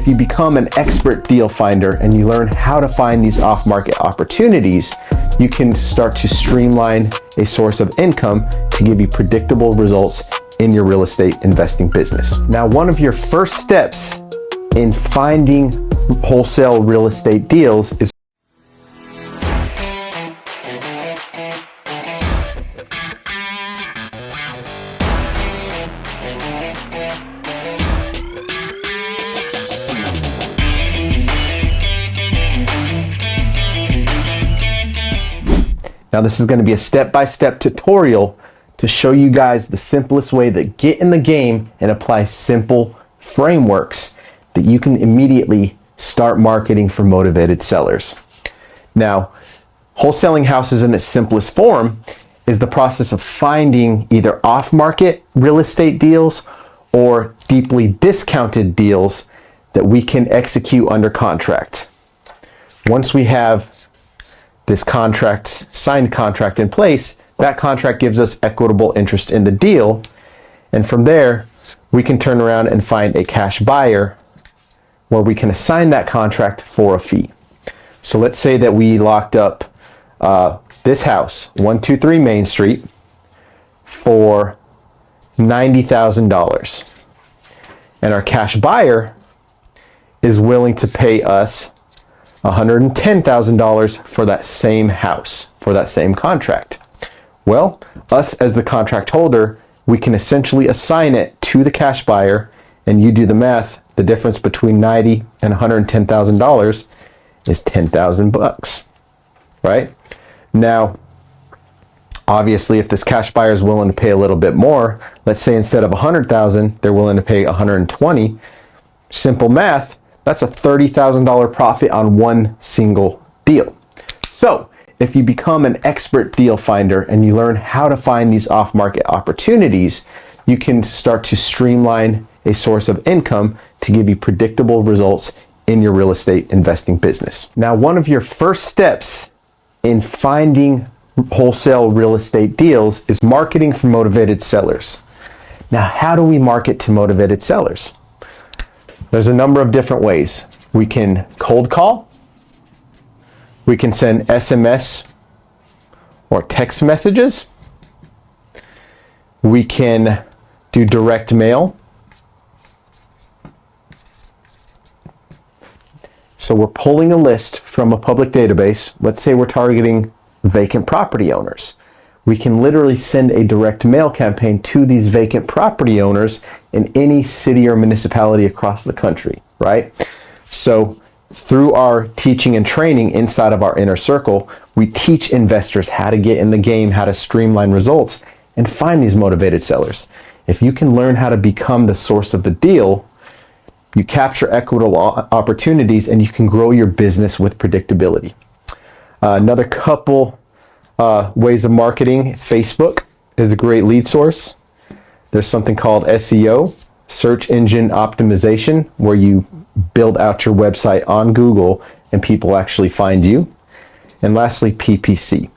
if you become an expert deal finder and you learn how to find these off-market opportunities, you can start to streamline a source of income to give you predictable results in your real estate investing business. Now, one of your first steps in finding wholesale real estate deals is Now, this is going to be a step-by-step tutorial to show you guys the simplest way to get in the game and apply simple frameworks that you can immediately start marketing for motivated sellers. Now, wholesaling houses in its simplest form is the process of finding either off-market real estate deals or deeply discounted deals that we can execute under contract. Once we have this signed contract in place, that contract gives us equitable interest in the deal. And from there, we can turn around and find a cash buyer where we can assign that contract for a fee. So let's say that we locked up this house, 123 Main Street, for $90,000. And our cash buyer is willing to pay us $110,000 for that same house, for that same contract. Well, us as the contract holder, we can essentially assign it to the cash buyer, and you do the math, the difference between $90,000 and $110,000 is $10,000, right? Now, obviously, if this cash buyer is willing to pay a little bit more, let's say instead of $100,000, they're willing to pay $120,000, simple math, that's a $30,000 profit on one single deal. So if you become an expert deal finder and you learn how to find these off-market opportunities, you can start to streamline a source of income to give you predictable results in your real estate investing business. Now, one of your first steps in finding wholesale real estate deals is marketing for motivated sellers. Now, how do we market to motivated sellers? There's a number of different ways. We can cold call, we can send SMS or text messages, we can do direct mail. So we're pulling a list from a public database. Let's say we're targeting vacant property owners. We can literally send a direct mail campaign to these vacant property owners in any city or municipality across the country, right? So through our teaching and training inside of our inner circle, we teach investors how to get in the game, how to streamline results, and find these motivated sellers. If you can learn how to become the source of the deal, you capture equitable opportunities and you can grow your business with predictability. Another couple ways of marketing. Facebook is a great lead source. There's something called SEO, search engine optimization, where you build out your website on Google and people actually find you. And lastly, PPC.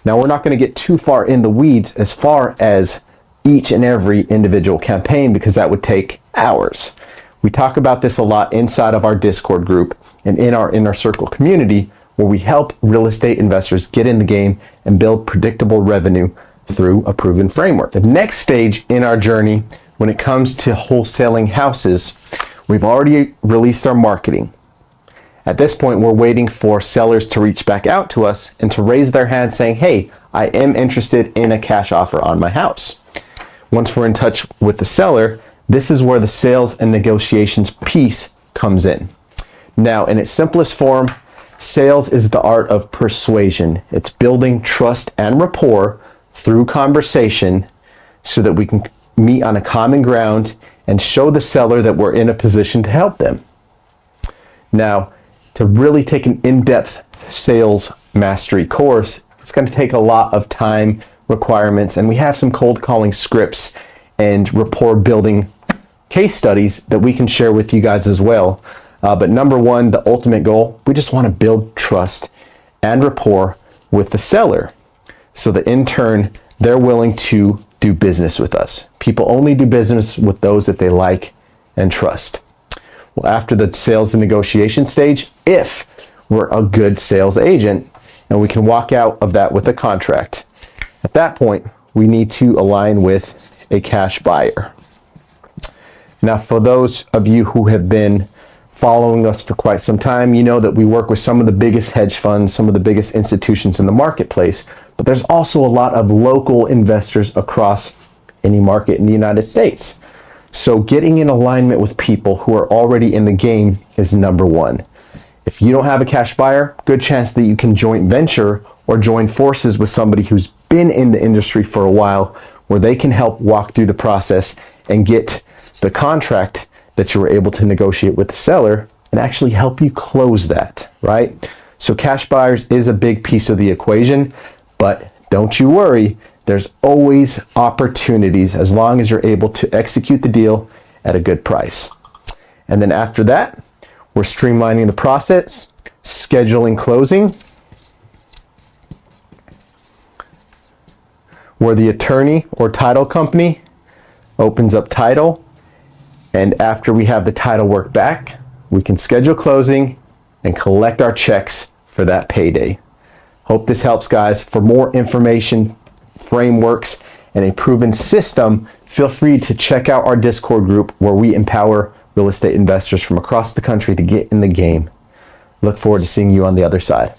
Now, we're not going to get too far in the weeds as far as each and every individual campaign because that would take hours. We talk about this a lot inside of our Discord group and in our inner circle community, where we help real estate investors get in the game and build predictable revenue through a proven framework. The next stage in our journey when it comes to wholesaling houses, we've already released our marketing. At this point, we're waiting for sellers to reach back out to us and to raise their hand saying, hey, I am interested in a cash offer on my house. Once we're in touch with the seller, this is where the sales and negotiations piece comes in. Now, in its simplest form, sales is the art of persuasion. It's building trust and rapport through conversation so that we can meet on a common ground and show the seller that we're in a position to help them. Now, to really take an in-depth sales mastery course, it's going to take a lot of time, requirements, and we have some cold calling scripts and rapport building case studies that we can share with you guys as well. But number one, the ultimate goal, we just want to build trust and rapport with the seller so that in turn, they're willing to do business with us. People only do business with those that they like and trust. Well, after the sales and negotiation stage, if we're a good sales agent and we can walk out of that with a contract, at that point, we need to align with a cash buyer. Now, for those of you who have been following us for quite some time, you know that we work with some of the biggest hedge funds, some of the biggest institutions in the marketplace, but there's also a lot of local investors across any market in the United States. So getting in alignment with people who are already in the game is number one. If you don't have a cash buyer, good chance that you can joint venture or join forces with somebody who's been in the industry for a while, where they can help walk through the process and get the contract that you were able to negotiate with the seller and actually help you close that, right? So cash buyers is a big piece of the equation, but don't you worry, there's always opportunities as long as you're able to execute the deal at a good price. And then after that, we're streamlining the process, scheduling closing, where the attorney or title company opens up title, and after we have the title work back, we can schedule closing and collect our checks for that payday. Hope this helps, guys. For more information, frameworks, and a proven system, feel free to check out our Discord group where we empower real estate investors from across the country to get in the game. Look forward to seeing you on the other side.